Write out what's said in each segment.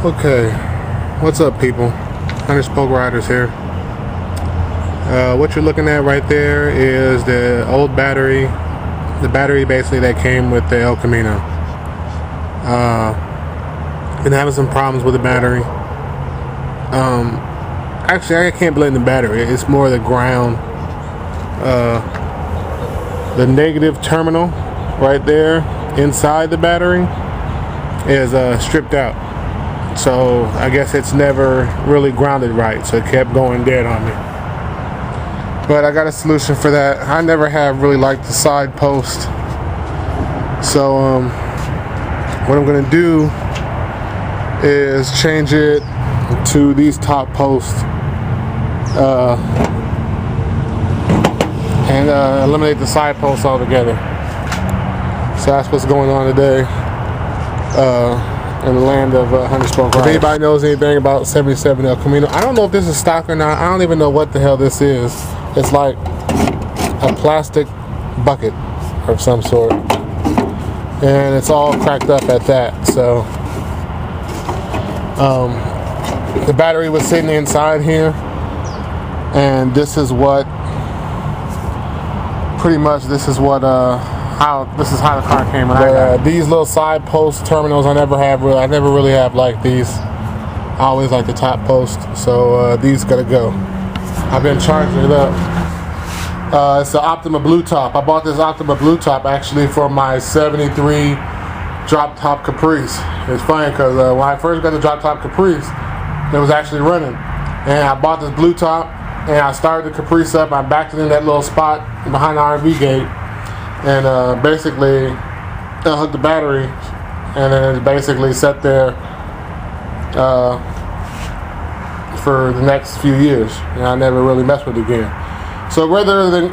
Okay, what's up, people? Spoke Riders here. What you're looking at right there is the old battery, the battery basically that came with the El Camino. Been having some problems with the battery. Actually, I can't blame the battery. It's more the ground. The negative terminal right there inside the battery is stripped out. So I guess it's never really grounded right, so it kept going dead on me. But I got a solution for that. I never have really liked the side post. So what I'm gonna do is change it to these top posts and eliminate the side posts altogether. So that's what's going on today. In the land of Spoke Riders. If anybody knows anything about 77 El Camino, I don't know if this is stock or not. I don't even know what the hell this is. It's like a plastic bucket of some sort, and it's all cracked up at that. So the battery was sitting inside here, and this is what how the car came out. These little side post terminals I never really have like these. I always like the top post, so these gotta go. I've been charging it up. It's the Optima blue top. I bought this Optima blue top actually for my 73 drop top Caprice. It's funny because when I first got the drop top Caprice, it was actually running, and I bought this blue top and I started the Caprice up. I backed it in that little spot behind the RV gate. And basically unhooked the battery, and then it basically sat there for the next few years, and I never really messed with it again. So rather than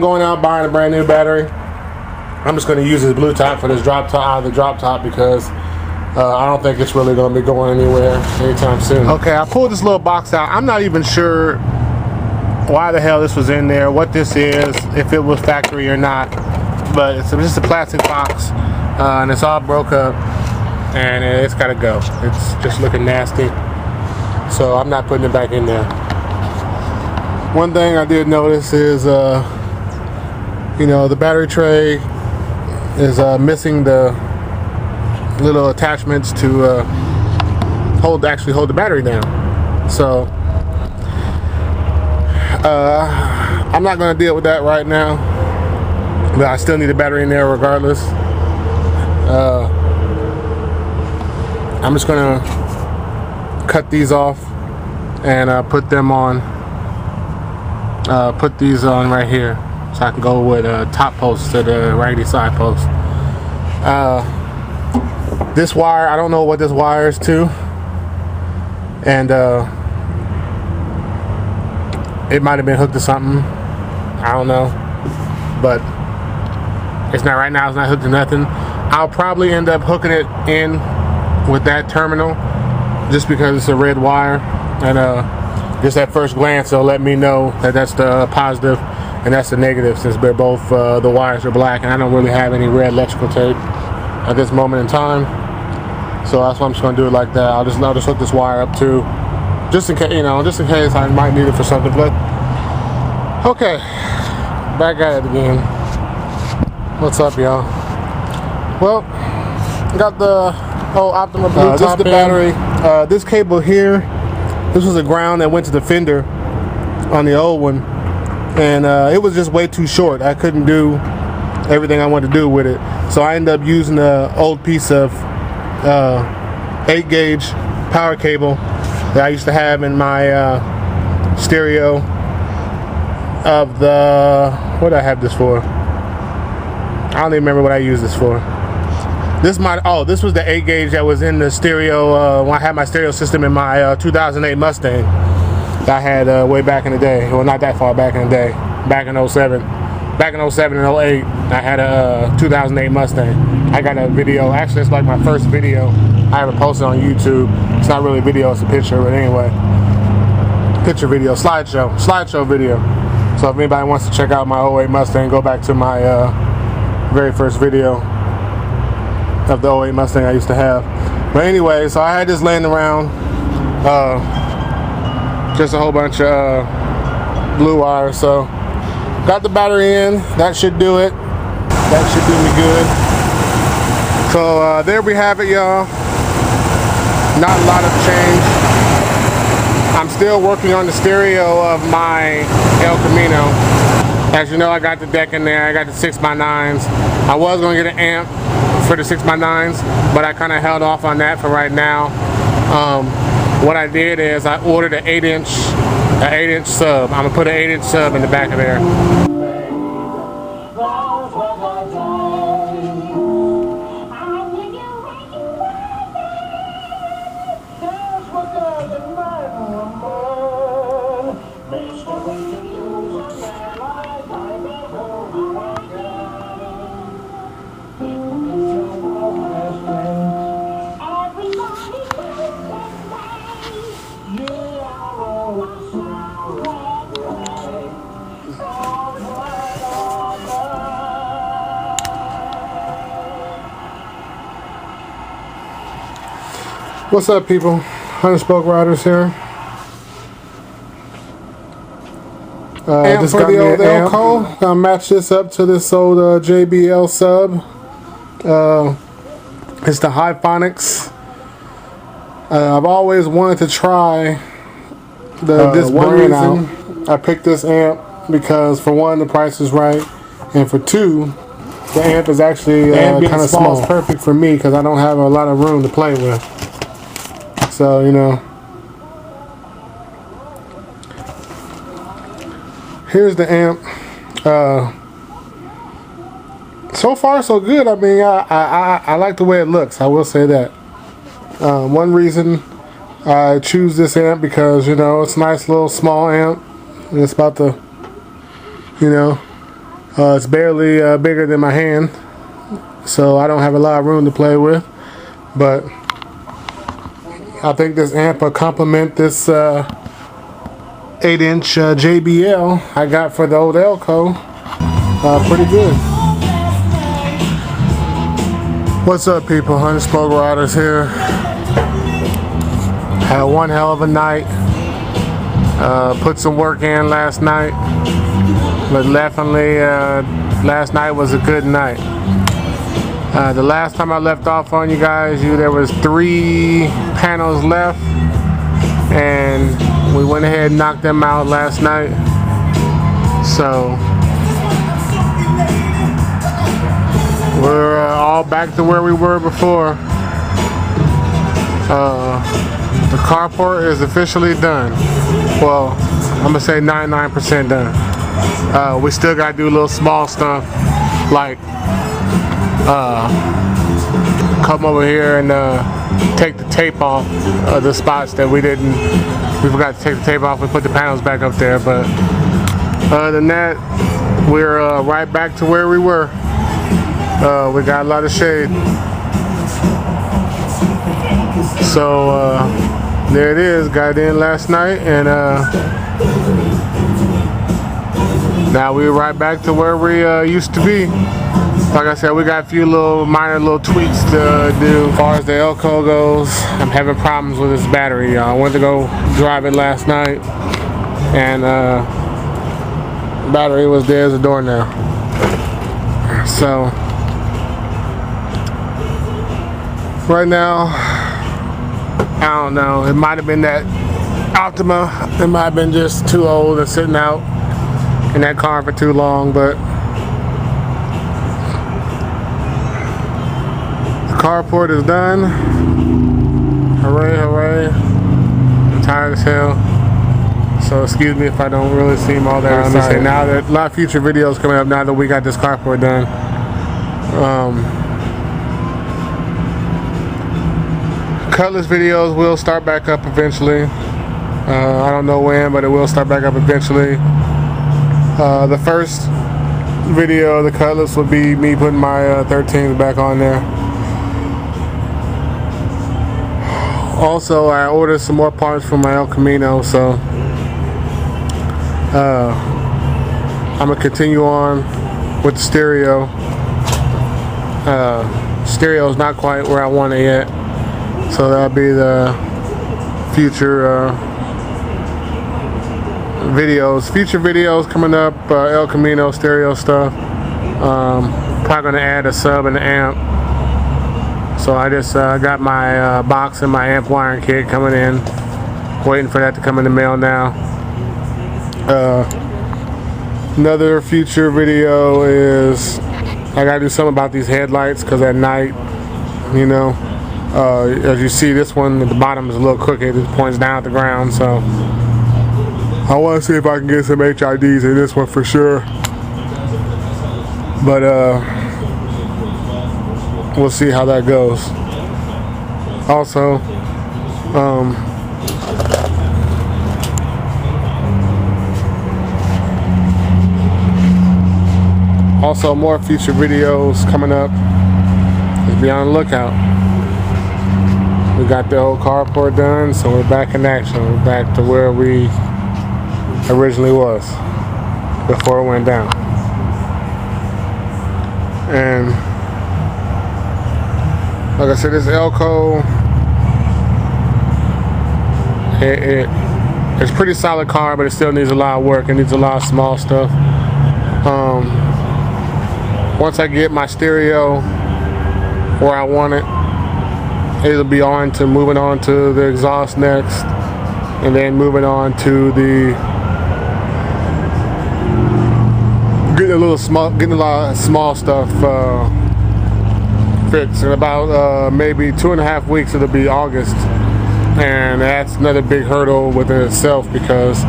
going out buying a brand new battery, I'm just going to use this blue top for this drop top out of the drop top because I don't think it's really going to be going anywhere anytime soon. Okay, I pulled this little box out. I'm not even sure why the hell this was in there, what this is, if it was factory or not, but it's just a plastic box, and it's all broke up, and it's gotta go. It's just looking nasty, so I'm not putting it back in there. One thing I did notice is the battery tray is missing the little attachments to hold the battery down. So I'm not going to deal with that right now, but I still need a battery in there regardless. I'm just going to cut these off and put them on, put these on right here so I can go with top posts to the raggedy side post. This wire, I don't know what this wire is to, and it might have been hooked to something. I don't know. But it's not right now. It's not hooked to nothing. I'll probably end up hooking it in with that terminal just because it's a red wire. And just at first glance, it'll let me know that that's the positive and that's the negative, since they're both the wires are black. And I don't really have any red electrical tape at this moment in time. So that's why I'm just going to do it like that. I'll just hook this wire up too. Just in case, just in case I might need it for something. But okay, back at it again. What's up, y'all? Well, got the whole Optima blue top. This is the battery. This cable here, this was a ground that went to the fender on the old one, and it was just way too short. I couldn't do everything I wanted to do with it, so I ended up using an old piece of 8-gauge power cable that I used to have in my stereo of the, what did I have this for? I don't even remember what I used this for. This was the 8-gauge that was in the stereo when I had my stereo system in my 2008 Mustang that I had way back in the day. Well, not that far back in the day. Back in 07. Back in 07 and 08, I had a 2008 Mustang. I got a video. Actually, it's like my first video I ever posted on YouTube. It's not really a video, it's a picture, but anyway. Picture video, slideshow video. So if anybody wants to check out my 08 Mustang, go back to my very first video of the 08 Mustang I used to have. But anyway, so I had this laying around. Just a whole bunch of blue wire. So got the battery in. That should do it. That should do me good. So there we have it, y'all. Not a lot of change. I'm still working on the stereo of my El Camino. As you know, I got the deck in there. I got the 6x9s. I was going to get an amp for the 6x9s, but I kind of held off on that for right now. What I did is I ordered an 8-inch sub. I'm going to put an 8-inch sub in the back of there. What's up, people? 100-spoke riders here. Just for the old Elco. Gonna match this up to this old JBL sub. It's the Hyphonics. I've always wanted to try this brand out. I picked this amp because, for one, the price is right, and for two, the amp is actually kind of small. It's perfect for me because I don't have a lot of room to play with. So, you know, here's the amp. So far, so good. I mean, I like the way it looks. I will say that. One reason I choose this amp because, you know, it's a nice little small amp. And it's about the, you know, it's barely bigger than my hand. So I don't have a lot of room to play with. But I think this amp will complement this 8-inch JBL I got for the old Elco pretty good. What's up, people? 100-spoke riders here. Had one hell of a night. Put some work in last night, but definitely last night was a good night. The last time I left off on you guys, there was 3 panels left, and we went ahead and knocked them out last night. So we're all back to where we were before. The carport is officially done. Well, I'm gonna say 99% done. We still gotta do a little small stuff like come over here and take the tape off the spots that we forgot to take the tape off. We put the panels back up there, but other than that, we're right back to where we were. We got a lot of shade. So there it is. Got in last night, and now we're right back to where we used to be. Like I said, we got a few minor tweaks to do. As far as the Elco goes, I'm having problems with this battery. I went to go drive it last night, and the battery was dead as a doornail. So right now, I don't know. It might have been that Optima. It might have been just too old and sitting out in that car for too long, but carport is done. Hooray, hooray. I'm tired as hell. So excuse me if I don't really seem all that excited. Now that a lot of future videos coming up now that we got this carport done. Cutlass videos will start back up eventually. I don't know when, but it will start back up eventually. The first video of the Cutlass would be me putting my 13s back on there. Also, I ordered some more parts for my El Camino, so I'm gonna continue on with the stereo. Stereo is not quite where I want it yet, So that'll be the future videos. Future videos coming up. El Camino stereo stuff. Probably gonna add a sub and an amp. So I just got my box and my amp wiring kit coming in. Waiting for that to come in the mail now. Another future video is I gotta do something about these headlights, because at night, you know, as you see, this one at the bottom is a little crooked. It points down at the ground, so I want to see if I can get some HIDs in this one for sure. But we'll see how that goes. Also, more future videos coming up. Just be on the lookout. We got the old carport done, so we're back in action. We're back to where we originally was before it went down. And like I said, this Elco, it's a pretty solid car, but it still needs a lot of work. It needs a lot of small stuff. Once I get my stereo where I want it, it'll be on to moving on to the exhaust next, and then moving on to the getting a lot of small stuff fixed. In about maybe 2.5 weeks, it'll be August, and that's another big hurdle within itself, because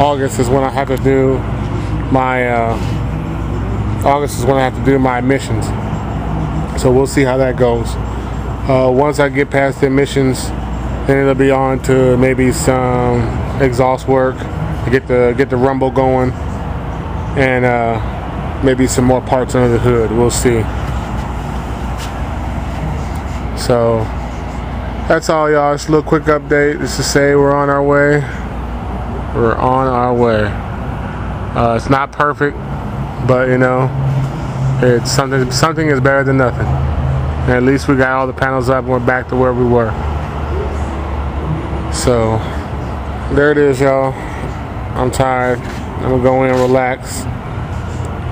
August is when I have to do my emissions. So we'll see how that goes. Once I get past the emissions, then it'll be on to maybe some exhaust work to get the rumble going, and maybe some more parts under the hood. We'll see. So that's all, y'all. Just a little quick update just to say we're on our way. We're on our way. It's not perfect, but you know, it's something is better than nothing. And at least we got all the panels up and we're back to where we were. So there it is, y'all. I'm tired. I'm gonna go in and relax,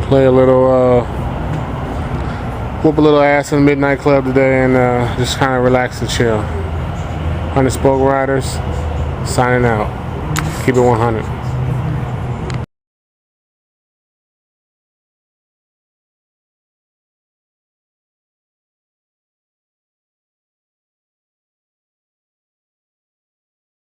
play a little whoop a little ass in the midnight club today, and just kind of relax and chill. 100 Spoke Riders signing out. Keep it 100.